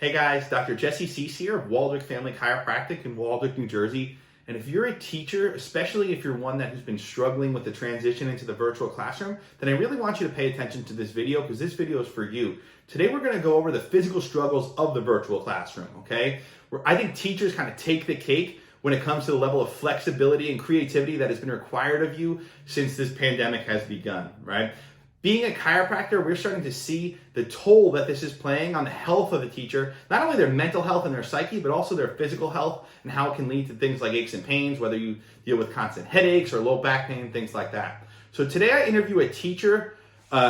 Hey guys, Dr. Jesse Seuss here of Waldwick Family Chiropractic in Waldwick, New Jersey. And if you're a teacher, especially if you're one that has been struggling with the transition into the virtual classroom, then I really want you to pay attention to this video because this video is for you. Today we're going to go over the physical struggles of the virtual classroom, okay? I think teachers kind of take the cake when it comes to the level of flexibility and creativity that has been required of you since this pandemic has begun, right? Being a chiropractor, we're starting to see the toll that this is playing on the health of the teacher, not only their mental health and their psyche, but also their physical health and how it can lead to things like aches and pains, whether you deal with constant headaches or low back pain, things like that. So today I interview a teacher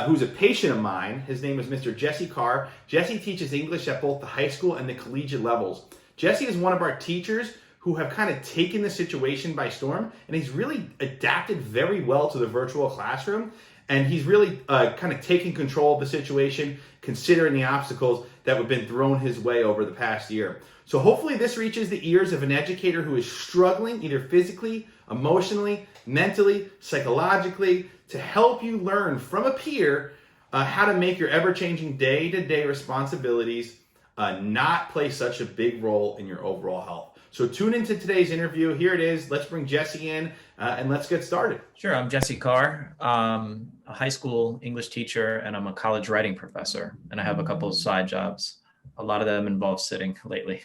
who's a patient of mine. His name is Mr. Jesse Carr. Jesse teaches English at both the high school and the collegiate levels. Jesse is one of our teachers who have kind of taken the situation by storm, and he's really adapted very well to the virtual classroom. And he's really kind of taking control of the situation, considering the obstacles that have been thrown his way over the past year. So hopefully this reaches the ears of an educator who is struggling either physically, emotionally, mentally, psychologically, to help you learn from a peer how to make your ever-changing day-to-day responsibilities not play such a big role in your overall health. So tune into today's interview. Here it is. Let's bring Jesse in and let's get started. Sure. I'm Jesse Carr, a high school English teacher, and I'm a college writing professor. And I have a couple of side jobs. A lot of them involve sitting lately.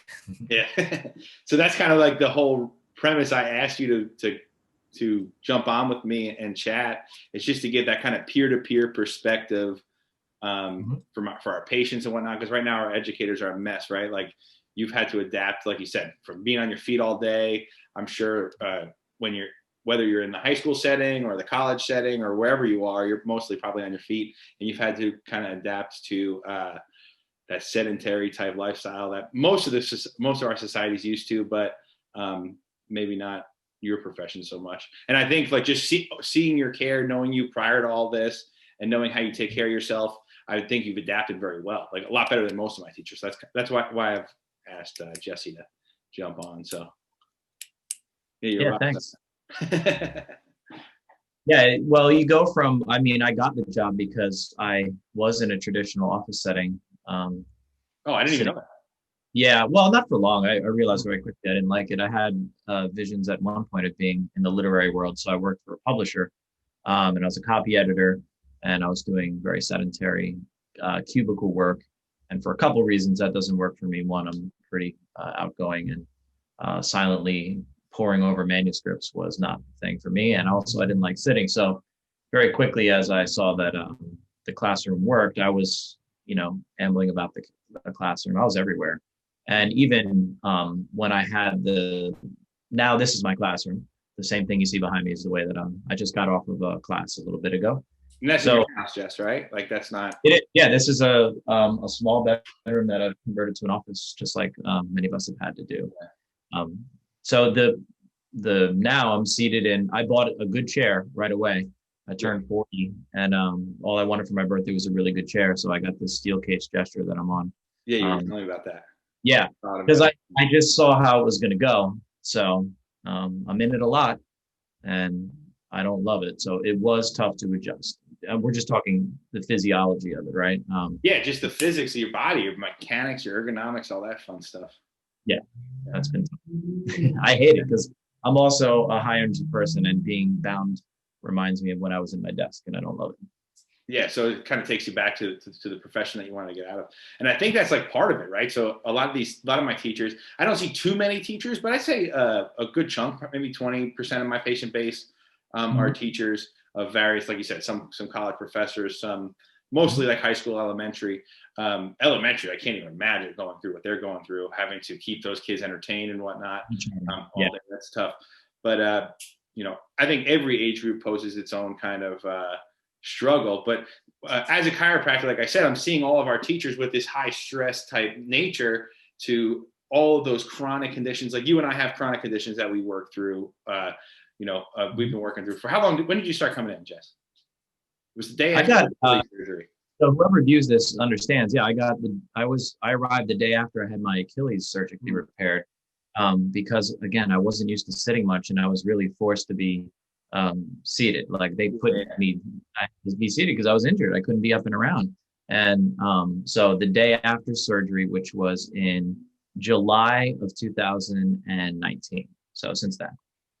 Yeah. So that's kind of like the whole premise. I asked you to jump on with me and chat. It's just to get that kind of peer-to-peer perspective for our patients and whatnot. Because right now our educators are a mess, right? Like you've had to adapt, like you said, from being on your feet all day. I'm sure whether you're in the high school setting or the college setting or wherever you are, you're mostly probably on your feet, and you've had to kind of adapt to that sedentary type lifestyle that most of our society's used to, but maybe not your profession so much. And I think like just seeing your care, knowing you prior to all this, and knowing how you take care of yourself, I think you've adapted very well, like a lot better than most of my teachers. That's why I've asked Jesse to jump on. So yeah, thanks. Yeah, well, you go from, I got the job because I was in a traditional office setting. Oh, I didn't even know that. Yeah, well, not for long. I realized very quickly I didn't like it. I had visions at one point of being in the literary world. So I worked for a publisher and I was a copy editor, and I was doing very sedentary cubicle work. And for a couple of reasons, that doesn't work for me. One, I'm pretty outgoing, and silently poring over manuscripts was not the thing for me. And also I didn't like sitting. So very quickly, as I saw that the classroom worked, I was, ambling about the classroom. I was everywhere. And even when I had now this is my classroom, the same thing you see behind me is the way that I just got off of a class a little bit ago. And that's in your house, Jess, right? Like that's not. Yeah, this is a small bedroom that I've converted to an office, just like many of us have had to do. So now I'm seated in. I bought a good chair right away. I turned 40, and all I wanted for my birthday was a really good chair. So I got this steel case gesture that I'm on. Yeah, you were telling me about that. Yeah, because I just saw how it was going to go. So I'm in it a lot, and I don't love it. So it was tough to adjust. We're just talking the physiology of it, right? Yeah, just the physics of your body, your mechanics, your ergonomics, all that fun stuff. Yeah, that's been tough. I hate it because I'm also a high energy person, and being bound reminds me of when I was in my desk, and I don't love it. Yeah, so it kind of takes you back to the profession that you want to get out of. And I think that's like part of it, right? So a lot of my teachers, I don't see too many teachers, but I'd say a good chunk, maybe 20% of my patient base are teachers of various, like you said, some college professors, some mostly like high school, elementary. Elementary, I can't even imagine going through what they're going through, having to keep those kids entertained and whatnot all day. That's tough. But I think every age group poses its own kind of struggle. But as a chiropractor, like I said, I'm seeing all of our teachers with this high stress type nature to all of those chronic conditions. Like you and I have chronic conditions that we work through. We've been working through for how long? When did you start coming in, Jess? It was the day after Achilles surgery. So whoever views this understands. Yeah, I arrived the day after I had my Achilles surgically repaired, because again, I wasn't used to sitting much, and I was really forced to be seated. Like they put me, I had to be seated because I was injured. I couldn't be up and around. And so the day after surgery, which was in July of 2019. So since then.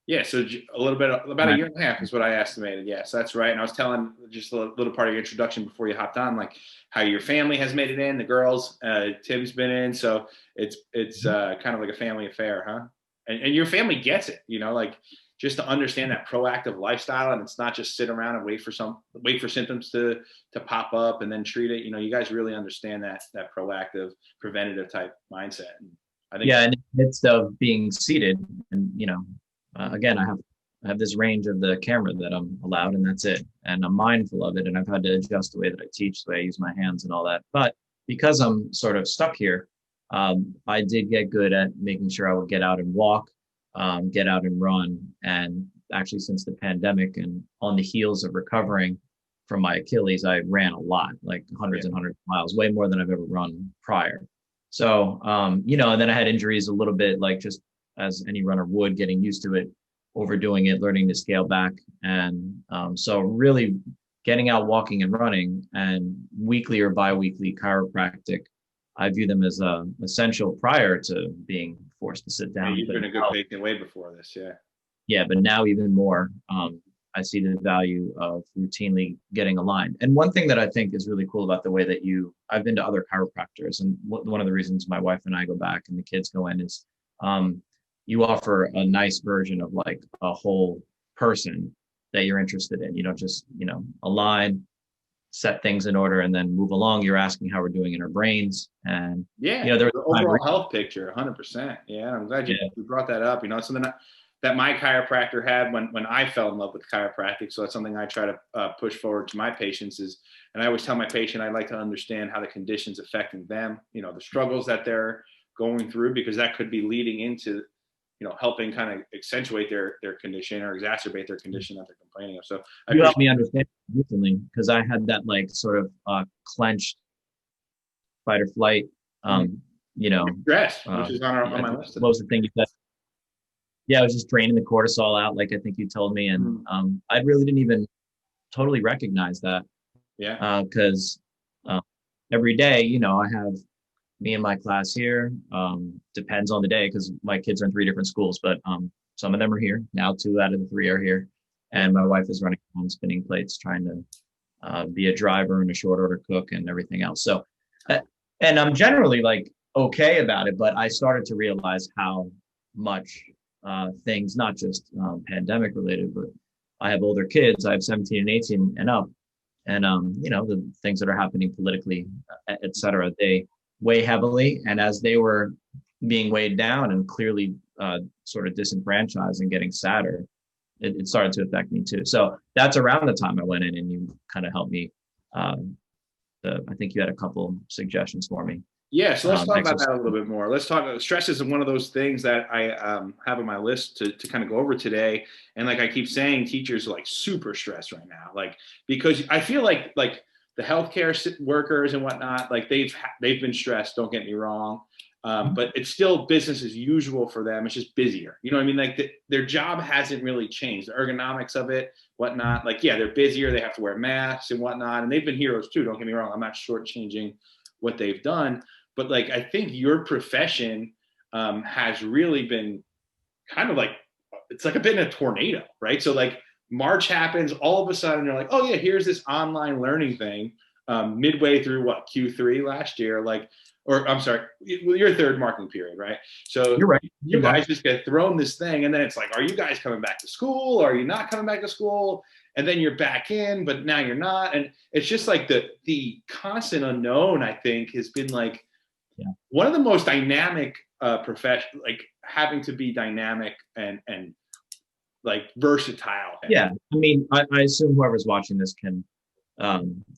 Yeah, so a little bit, about a Right. year and a half is what I estimated. Yes, that's right. And I was telling just a little part of your introduction before you hopped on, like how your family has made it in, the girls, Tim's been in, so it's kind of like a family affair, huh? And your family gets it, like just to understand that proactive lifestyle, and it's not just sit around and wait for symptoms to pop up and then treat it. You guys really understand that proactive, preventative type mindset. And I think, Yeah, and in the midst of being seated, and again, I have this range of the camera that I'm allowed, and that's it. And I'm mindful of it, and I've had to adjust the way that I teach, the way I use my hands, and all that. But because I'm sort of stuck here, I did get good at making sure I would get out and walk, get out and run. And actually, since the pandemic, and on the heels of recovering from my Achilles, I ran a lot, like hundreds yeah. and hundreds of miles, way more than I've ever run prior. So, and then I had injuries a little bit, like just as any runner would, getting used to it, overdoing it, learning to scale back. And so really getting out, walking and running, and weekly or biweekly chiropractic, I view them as essential prior to being forced to sit Yeah, down. you've But been a good now, patient way before this, yeah. yeah, but now even more, I see the value of routinely getting aligned. And one thing that I think is really cool about the way that I've been to other chiropractors, and one of the reasons my wife and I go back and the kids go in is um, you offer a nice version of like a whole person that you're interested in. You don't just, align, set things in order, and then move along. You're asking how we're doing in our brains. And, Yeah, there the was a time overall health picture, 100%. Yeah, I'm glad you yeah, brought that up. It's something that my chiropractor had when I fell in love with chiropractic. So that's something I try to push forward to my patients and I always tell my patient I'd like to understand how the condition's affecting them, the struggles that they're going through, because that could be leading into, helping kind of accentuate their condition or exacerbate their condition that they're complaining of. So I you helped appreciate. me understand recently because I had that like sort of clenched fight or flight. Mhm. Um, you know, Stress, which is on my list what today. was the thing you said? Yeah, I was just draining the cortisol out, like I think you told me, and Mhm. I really didn't even totally recognize that Yeah. because every day, I have me and my class here. Depends on the day because my kids are in three different schools, but some of them are here now. Two out of the three are here, Yeah. and my wife is running on spinning plates, trying to be a driver and a short order cook and everything else. So, and I'm generally like okay about it, but I started to realize how much things, not just pandemic related, but I have older kids. I have 17 and 18 and up, and the things that are happening politically, et cetera, they weigh heavily. And as they were being weighed down and clearly sort of disenfranchised and getting sadder, it started to affect me too. So that's around the time I went in and you kind of helped me. Um, I think you had a couple suggestions for me. Yeah, so let's talk about Exercise. that a little bit more. Let's talk. Stress is one of those things that I have on my list to kind of go over today. And like I keep saying, teachers are like super stressed right now, like because I feel like the healthcare workers and whatnot, like they've been stressed. Don't get me wrong, but it's still business as usual for them. It's just busier. You know what I mean? Like their job hasn't really changed. The ergonomics of it, whatnot. Like yeah, they're busier. They have to wear masks and whatnot, and they've been heroes too. Don't get me wrong. I'm not shortchanging what they've done, but like I think your profession has really been kind of like it's like a bit in a tornado, right? So like March happens, all of a sudden you're like, oh yeah, here's this online learning thing midway through what Q3 last year, like, or I'm sorry, your third marketing period, right? So You're right. you Good luck. guys just get thrown this thing, and then it's like, are you guys coming back to school? Are you not coming back to school? And then you're back in, but now you're not, and it's just like the constant unknown. I think has been like Yeah. one of the most dynamic profession, like having to be dynamic and like versatile. Yeah. I mean, I assume whoever's watching this can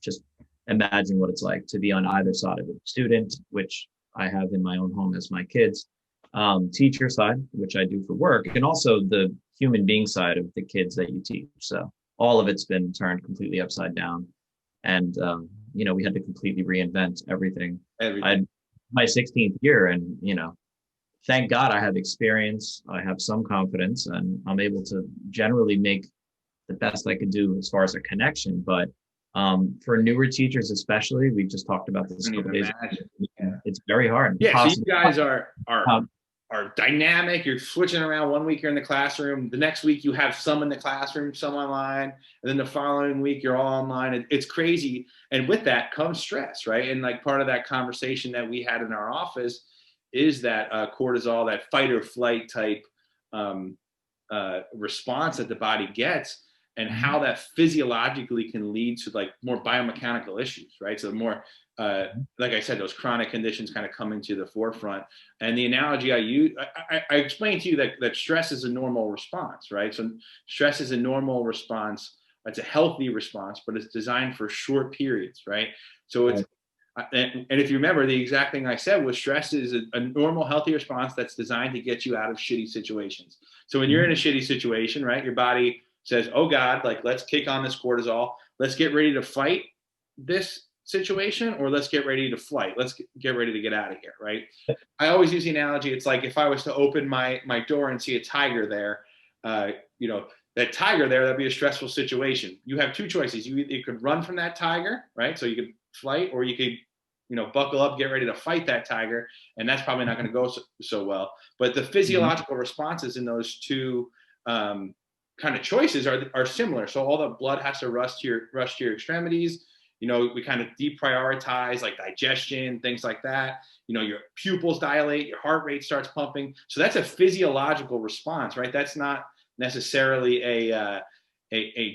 just imagine what it's like to be on either side of it. Student, which I have in my own home as my kids, teacher side, which I do for work, and also the human being side of the kids that you teach. So all of it's been turned completely upside down. And, we had to completely reinvent everything. I Everything. had my 16th year and, thank God I have experience. I have some confidence and I'm able to generally make the best I could do as far as a connection. But For newer teachers, especially, we just talked about this I a don't couple even days imagine. ago. It's very hard. Yeah, so you Impossible. guys are Um, dynamic. You're switching around. One week you're in the classroom. The next week you have some in the classroom, some online, and then the following week you're all online. It's crazy. And with that comes stress, right? And like part of that conversation that we had in our office is that cortisol, that fight or flight type um, response that the body gets, and how that physiologically can lead to like more biomechanical issues, right? So more, like I said, those chronic conditions kind of coming to the forefront. And the analogy I use, I explained to you that stress is a normal response, right? So stress is a normal response. It's a healthy response, but it's designed for short periods, right? So it's, and if you remember, the exact thing I said was stress is a normal, healthy response that's designed to get you out of shitty situations. So when you're in a shitty situation, right, your body says, oh God, like let's kick on this cortisol. Let's get ready to fight this situation, or let's get ready to flight. Let's get ready to get out of here, right? I always use the analogy. It's like if I was to open my door and see a tiger there, that tiger there, that'd be a stressful situation. You have two choices. You could run from that tiger, right? So you could flight, or you could buckle up, get ready to fight that tiger. And that's probably not going to go so well. But the physiological responses in those two kind of choices are similar. So all the blood has to rush to your extremities. We kind of deprioritize like digestion, things like that. Your pupils dilate, your heart rate starts pumping. So that's a physiological response, right? That's not necessarily a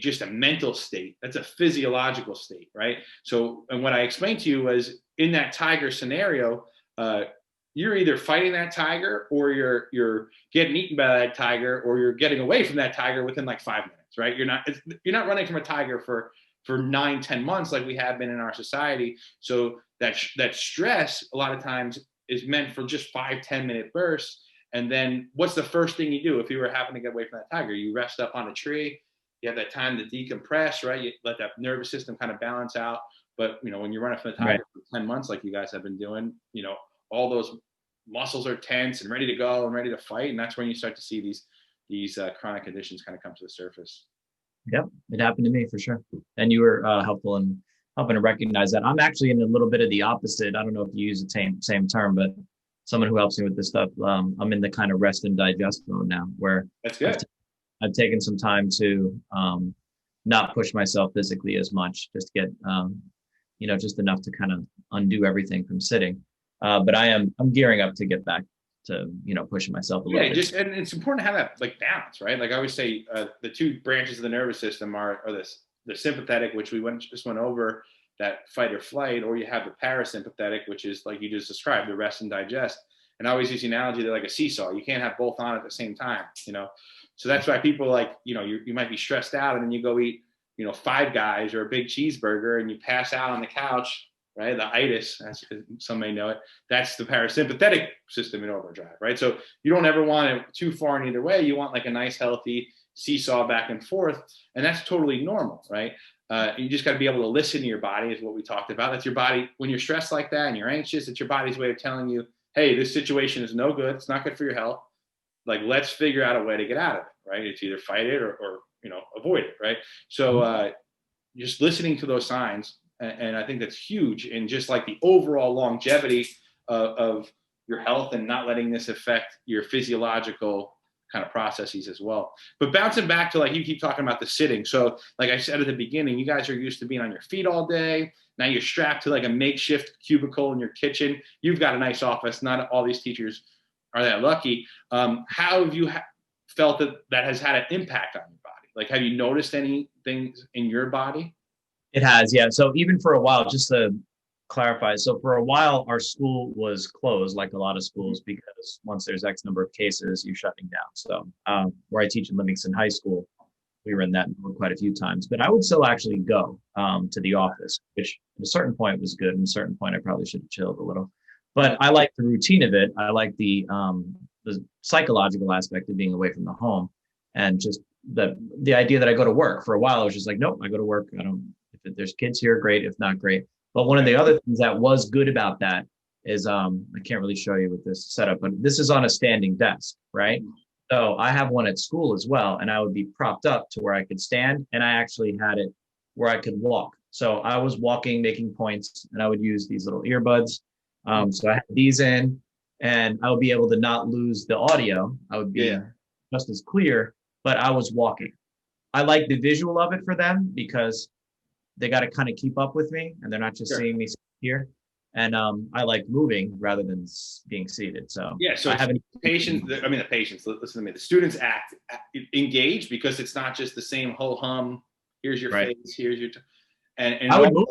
just a mental state. That's a physiological state, right? So, and what I explained to you was in that tiger scenario, you're either fighting that tiger, or you're getting eaten by that tiger, or you're getting away from that tiger within like 5 minutes, right? You're not running from a tiger for 9-10 months like we have been in our society. So that stress a lot of times is meant for just 5-10 minute bursts. And then what's the first thing you do if you were having to get away from that tiger? You rest up on a tree. You have that time to decompress, right? You let that nervous system kind of balance out. But when you're running from the tiger for 10 months like you guys have been doing, all those muscles are tense and ready to go and ready to fight. And that's when you start to see these chronic conditions kind of come to the surface. Yep, it happened to me for sure. And you were helpful in helping to recognize that. I'm actually in a little bit of the opposite. I don't know if you use the same term, but someone who helps me with this stuff, I'm in the kind of rest and digest mode now, where that's good. I've taken some time to not push myself physically as much, just get just enough to kind of undo everything from sitting. But I'm gearing up to get back to pushing myself a little bit. And it's important to have that like balance, right? Like I always say, the two branches of the nervous system are the sympathetic, which we just went over, that fight or flight, or you have the parasympathetic, which is like you just described, the rest and digest. And I always use the analogy they're like a seesaw. You can't have both on at the same time, So that's why people like, you might be stressed out and then you go eat, Five Guys or a big cheeseburger and you pass out on the couch, right? The itis, as some may know it, that's the parasympathetic system in overdrive, right? So you don't ever want it too far in either way. You want like a nice, healthy seesaw back and forth. And that's totally normal, right? You just got to be able to listen to your body, is what we talked about. That's your body. When you're stressed like that and you're anxious, it's your body's way of telling you, hey, this situation is no good. It's not good for your health. Like, let's figure out a way to get out of it, right? It's either fight it or avoid it, right? So just listening to those signs, and I think that's huge in just like the overall longevity of your health, and not letting this affect your physiological kind of processes as well. But bouncing back to, like, you keep talking about the sitting. So like I said at the beginning, you guys are used to being on your feet all day. Now you're strapped to like a makeshift cubicle in your kitchen. You've got a nice office. Not all these teachers are that lucky. How have you felt that has had an impact on your body? Like, have you noticed anything in your body? It has, yeah. So even for a while, just to clarify, so for a while, our school was closed, like a lot of schools, because once there's X number of cases, you're shutting down. So where I teach in Livingston High School, we were in that mode quite a few times. But I would still actually go to the office, which at a certain point was good. At a certain point, I probably should have chilled a little. But I like the routine of it. I like the psychological aspect of being away from the home, and just the idea that I go to work. For a while, I was just like, nope, I go to work. I don't. If there's kids here, great. If not, great. But one of the other things that was good about that is I can't really show you with this setup, but this is on a standing desk, right? So I have one at school as well, and I would be propped up to where I could stand, and I actually had it where I could walk So I was walking, making points, and I would use these little earbuds. So I had these in, and I would be able to not lose the audio. I would be just as clear, but I was walking. I like the visual of it for them because they got to kind of keep up with me, and they're not just seeing me here. And I like moving rather than being seated. So so I haven't patients. I mean, the patients. Listen to me. The students act engaged because it's not just the same ho hum. Here's your face. Here's your. And I would move.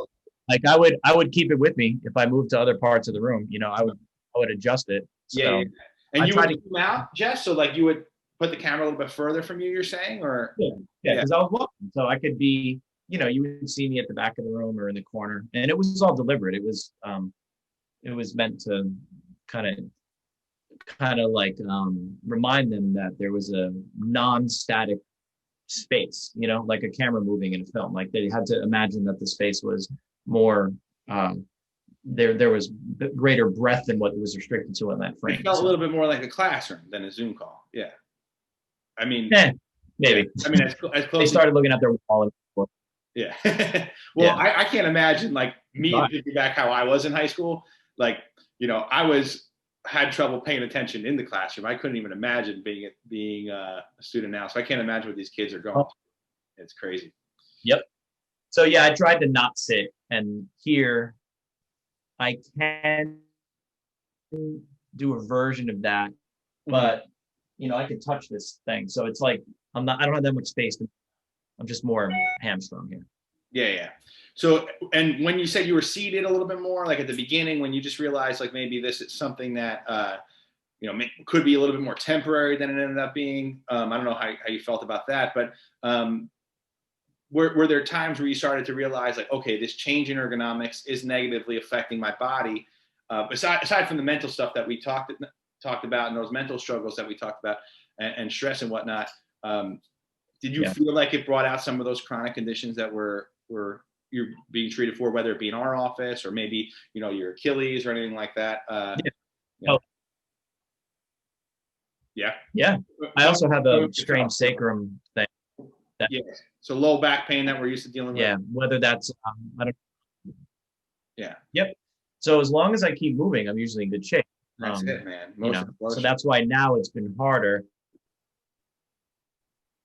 Like I would keep it with me if I moved to other parts of the room. You know, I would adjust it. So And you would zoom out, Jeff. So like you would put the camera a little bit further from you. You're saying, or because I was walking, so I could be. You know, you would see me at the back of the room or in the corner, and it was all deliberate. It was meant to kind of like remind them that there was a non-static space, you know, like a camera moving in a film. Like they had to imagine that the space was more there was greater breadth than what was restricted to in that frame. It felt a little bit more like a classroom than a Zoom call. Yeah, I mean, maybe. I mean, as close. They started looking at their wall. Yeah. Well, I can't imagine like me thinking back how I was in high school. Like, you know, had trouble paying attention in the classroom. I couldn't even imagine being a student now. So I can't imagine what these kids are going through. It's crazy. Yep. So yeah, I tried to not sit, and here I can do a version of that, but you know, I can touch this thing. So it's like I don't have that much space. I'm just more hamstrung here. Yeah. So, and when you said you were seated a little bit more, like at the beginning, when you just realized like maybe this is something that, you know, could be a little bit more temporary than it ended up being. I don't know how you felt about that, but were there times where you started to realize like, okay, this change in ergonomics is negatively affecting my body? Aside from the mental stuff that we talked about and those mental struggles that we talked about and stress and whatnot, did you feel like it brought out some of those chronic conditions that were you're being treated for, whether it be in our office or maybe, you know, your Achilles or anything like that? Yeah. I also have a strange sacrum thing. So low back pain that we're used to dealing with. Yeah. Whether that's, I don't. Yeah. Yep. So as long as I keep moving, I'm usually in good shape. That's it, man. You know, so that's why now it's been harder.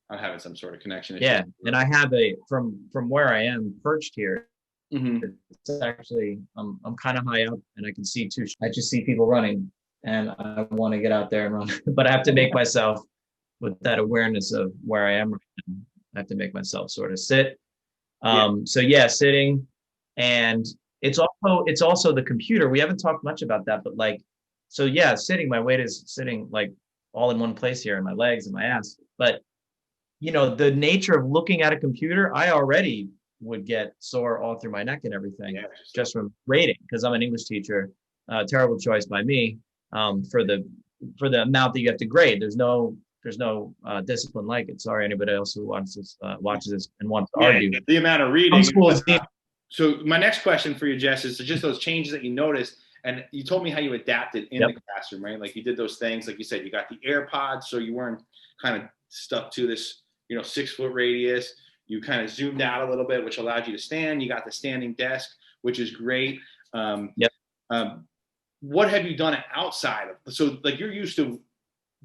I'm having some sort of connection issue. Yeah, and I have from where I am perched here. It's actually I'm kind of high up, and I can see too. I just see people running, and I want to get out there and run, but I have to make myself with that awareness of where I am right now. I have to make myself sort of sit. So yeah, sitting, and it's also the computer. We haven't talked much about that, but like, so yeah, sitting. My weight is sitting like all in one place here, in my legs and my ass, but. You know, the nature of looking at a computer, I already would get sore all through my neck and everything just from grading, because I'm an English teacher. Terrible choice by me for the amount that you have to grade. There's no discipline like it. Sorry, anybody else who watches this and wants to argue. The amount of reading. So my next question for you, Jess, is just those changes that you noticed. And you told me how you adapted in the classroom, right? Like you did those things, like you said, you got the AirPods, so you weren't kind of stuck to this, 6-foot radius. You kind of zoomed out a little bit, which allowed you to stand. You got the standing desk, which is great. What have you done outside of? So like you're used to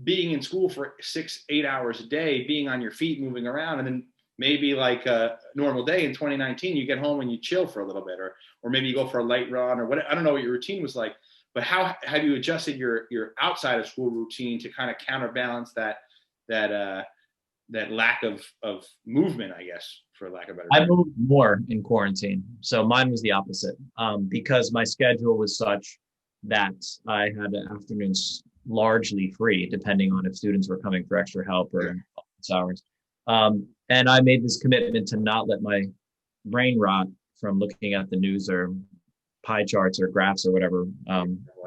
being in school for 6-8 hours a day, being on your feet, moving around, and then maybe like a normal day in 2019, you get home and you chill for a little bit, or maybe you go for a light run or what. I don't know what your routine was like, but how have you adjusted your outside of school routine to kind of counterbalance that lack of movement, I guess, for lack of a better term? I moved more in quarantine. So mine was the opposite, because my schedule was such that I had afternoons largely free, depending on if students were coming for extra help or office hours. And I made this commitment to not let my brain rot from looking at the news or pie charts or graphs or whatever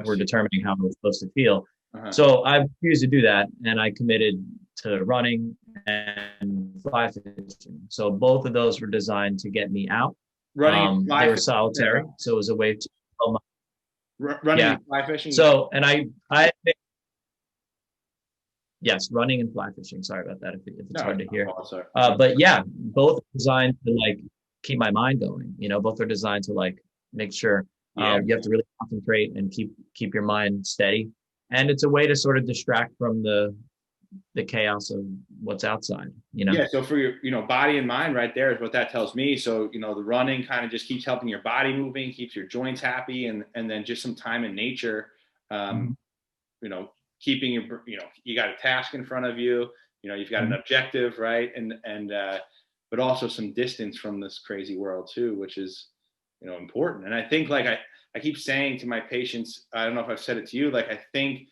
were determining how I was supposed to feel. So I refused to do that, and I committed to running and fly fishing. So both of those were designed to get me out. Running, they were solitary, so it was a way to running and fly fishing. So, and I yes, running and fly fishing. Sorry about that if it's hard to hear. But yeah, both designed to like keep my mind going. Both are designed to like make sure Yeah. you have to really concentrate and keep your mind steady. And it's a way to sort of distract from the chaos of what's outside. Yeah. So for your, body and mind right there is what that tells me. So, the running kind of just keeps helping your body moving, keeps your joints happy. And then just some time in nature, Mhm. Keeping you got a task in front of you, you've got an objective, right? But also some distance from this crazy world too, which is, important. And I think like I keep saying to my patients, I don't know if I've said it to you, like, I think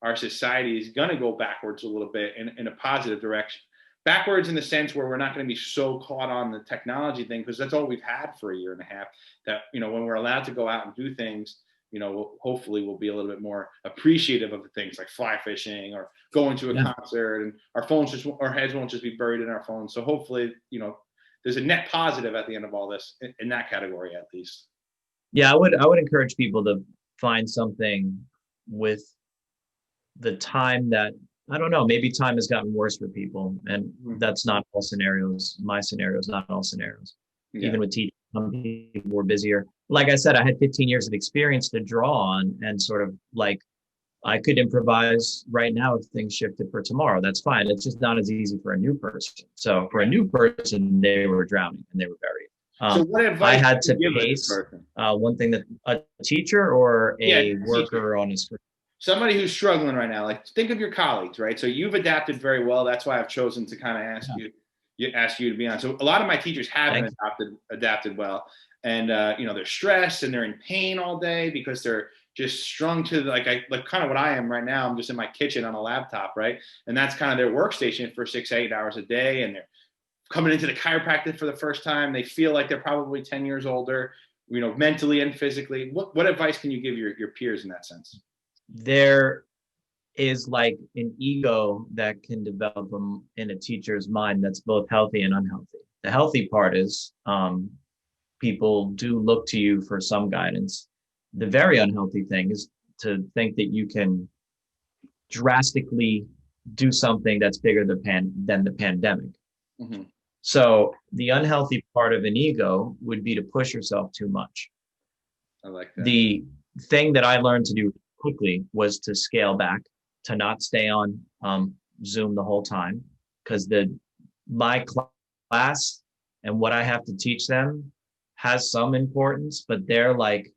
our society is going to go backwards a little bit in a positive direction. Backwards in the sense where we're not going to be so caught on the technology thing, because that's all we've had for a year and a half, that, when we're allowed to go out and do things, hopefully we'll be a little bit more appreciative of the things like fly fishing or going to a concert, and our heads won't just be buried in our phones. So hopefully, there's a net positive at the end of all this in that category, at least. Yeah, I would encourage people to find something with the time that, I don't know, maybe time has gotten worse for people, and that's not all scenarios. My scenario is not all scenarios. Yeah. Even with teaching, some people were busier. Like I said, I had 15 years of experience to draw on, and sort of like I could improvise right now if things shifted for tomorrow. That's fine. It's just not as easy for a new person. So for a new person, they were drowning and they were buried. So what advice I had to give pace this person? one thing, that a teacher or a worker teacher. on a screen. Somebody who's struggling right now, like think of your colleagues, right? So you've adapted very well. That's why I've chosen to kind of ask you to be on. So a lot of my teachers haven't adapted well, and they're stressed and they're in pain all day because they're just strung to like kind of what I am right now. I'm just in my kitchen on a laptop, right? And that's kind of their workstation for 6-8 hours a day, and they're coming into the chiropractic for the first time. They feel like they're probably 10 years older, mentally and physically. What advice can you give your peers in that sense? There is like an ego that can develop in a teacher's mind that's both healthy and unhealthy. The healthy part is people do look to you for some guidance. The very unhealthy thing is to think that you can drastically do something that's bigger than the pandemic. Mm-hmm. So the unhealthy part of an ego would be to push yourself too much. I like that. The thing that I learned to do quickly was to scale back, to not stay on Zoom the whole time, because my class and what I have to teach them has some importance, but they're like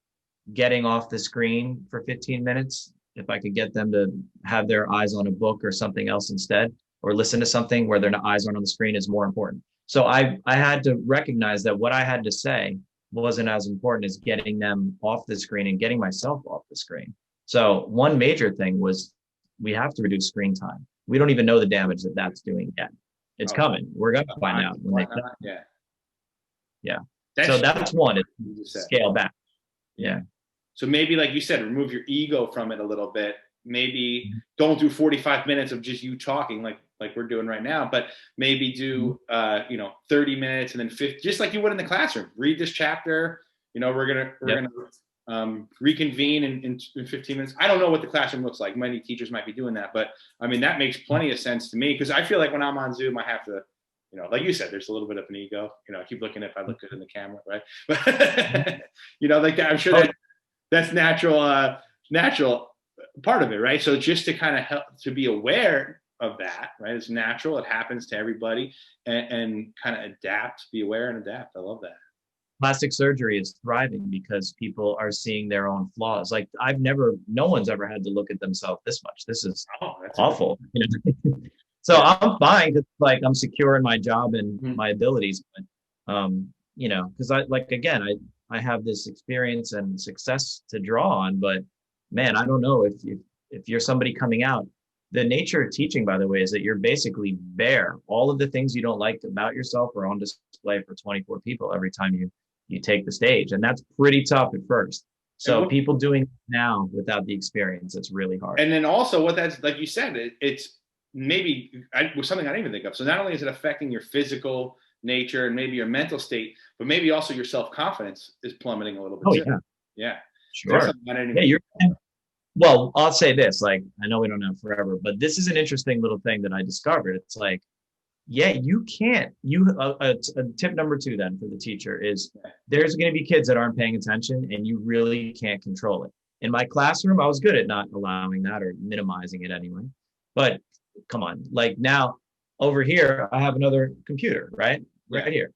getting off the screen for 15 minutes. If I could get them to have their eyes on a book or something else instead, or listen to something where their eyes aren't on the screen, is more important. So I had to recognize that what I had to say wasn't as important as getting them off the screen and getting myself off the screen. So one major thing was we have to reduce screen time. We don't even know the damage that that's doing yet. It's coming. We're going to find out. Yeah. So that's one, is scale back. Yeah. So maybe, like you said, remove your ego from it a little bit. Maybe don't do 45 minutes of just you talking like we're doing right now, but maybe do 30 minutes and then 50, just like you would in the classroom. Read this chapter. We're gonna reconvene in 15 minutes. I don't know what the classroom looks like. Many teachers might be doing that, but I mean that makes plenty of sense to me, because I feel like when I'm on Zoom, I have to, like you said, there's a little bit of an ego. I keep looking if I look good in the camera, right? But like that, I'm sure that's natural part of it, right? So just to kind of help to be aware of that, right? It's natural. It happens to everybody, and kind of adapt, be aware and adapt. I love that. Plastic surgery is thriving because people are seeing their own flaws. Like no one's ever had to look at themselves this much. This is awful. So I'm fine because like I'm secure in my job and my abilities, but because I have this experience and success to draw on, but man, I don't know if you're somebody coming out. The nature of teaching, by the way, is that you're basically bare. All of the things you don't like about yourself are on display for 24 people every time you take the stage. And that's pretty tough at first. So people doing it now without the experience, it's really hard. And then also what that's, like you said, it's maybe something I didn't even think of. So not only is it affecting your physical nature and maybe your mental state, but maybe also your self-confidence is plummeting a little bit. Yeah. Sure. Well, I'll say this, like, I know we don't have forever, but this is an interesting little thing that I discovered. It's like, Yeah, you can't. A tip number two then for the teacher is there's going to be kids that aren't paying attention and you really can't control it. In my classroom, I was good at not allowing that or minimizing it anyway. But come on, like now over here, I have another computer, right? Right here.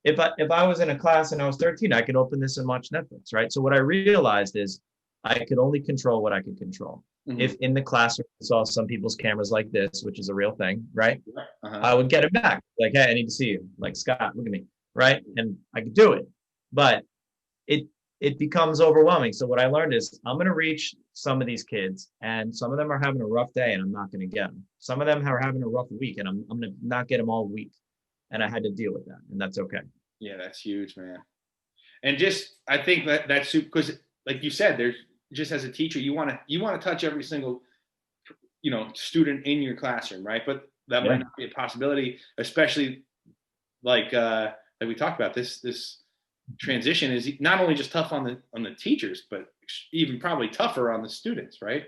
If I was in a class and I was 13, I could open this and watch Netflix, right? So what I realized is I could only control what I could control. Mhm. If in the classroom I saw some people's cameras like this, which is a real thing, right? Uh-huh. I would get it back. Like, hey, I need to see you. Like, Scott, look at me. Right. And I could do it. But it becomes overwhelming. So what I learned is I'm going to reach some of these kids and some of them are having a rough day and I'm not going to get them. Some of them are having a rough week and I'm going to not get them all week. And I had to deal with that. And that's okay. Yeah, that's huge, man. And just, I think that's super, because like you said, there's just as a teacher, you want to touch every single, student in your classroom, right? But that might not be a possibility, especially like we talked about, this transition is not only just tough on the teachers, but even probably tougher on the students, right?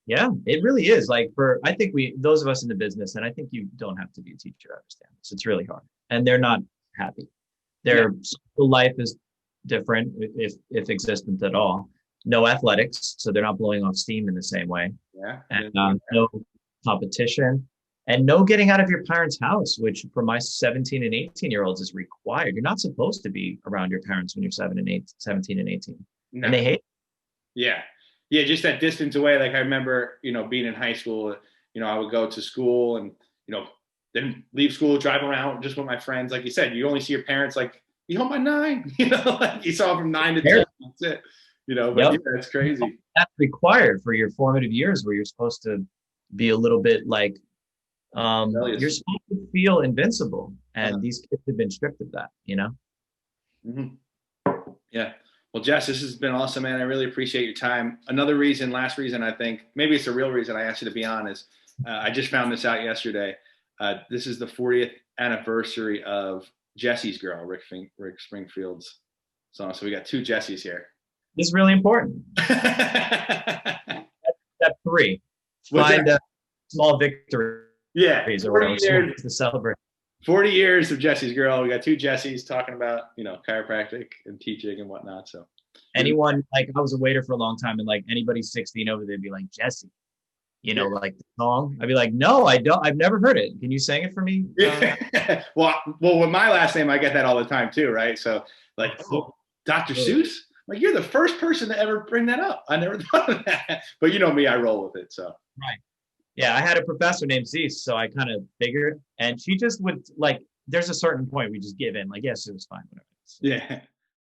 Yeah, it really is. Like I think those of us in the business, and I think you don't have to be a teacher to understand this. It's really hard, and they're not happy. Their social life is different, if existent at all. No athletics, so they're not blowing off steam in the same way. Yeah. And no competition, and no getting out of your parents' house, which for my 17 and 18-year-olds is required. You're not supposed to be around your parents when you're 17 and 18, No. and they hate it. Yeah, just that distance away. Like I remember, being in high school, I would go to school and, then leave school, drive around just with my friends. Like you said, you only see your parents like, you home by 9, like you saw them from 9 to 10. That's it, but it's crazy. That's required for your formative years where you're supposed to be a little bit like, you're supposed to feel invincible. And these kids have been stripped of that, Mm-hmm. Yeah. Well, Jess, this has been awesome, man. I really appreciate your time. Last reason, I think, maybe it's the real reason I asked you to be on is I just found this out yesterday. This is the 40th anniversary of Jesse's Girl, Rick Springfield's song. So we got 2 Jessies here. This is really important. Step 3. Find a small victory. Yeah. Or whatever to celebrate. 40 years of Jesse's Girl. We got 2 Jessies talking about, chiropractic and teaching and whatnot. So anyone, like I was a waiter for a long time and like anybody 16 over, they'd be like, Jesse, like the song. I'd be like, no, I don't. I've never heard it. Can you sing it for me? Well, with my last name, I get that all the time too, right? So like, Dr. Seuss, like you're the first person to ever bring that up. I never thought of that, but you know me, I roll with it. So right. Yeah, I had a professor named Seuss, so I kind of figured, and she just would like. There's a certain point we just give in, like, yes, it was fine, whatever. Yeah.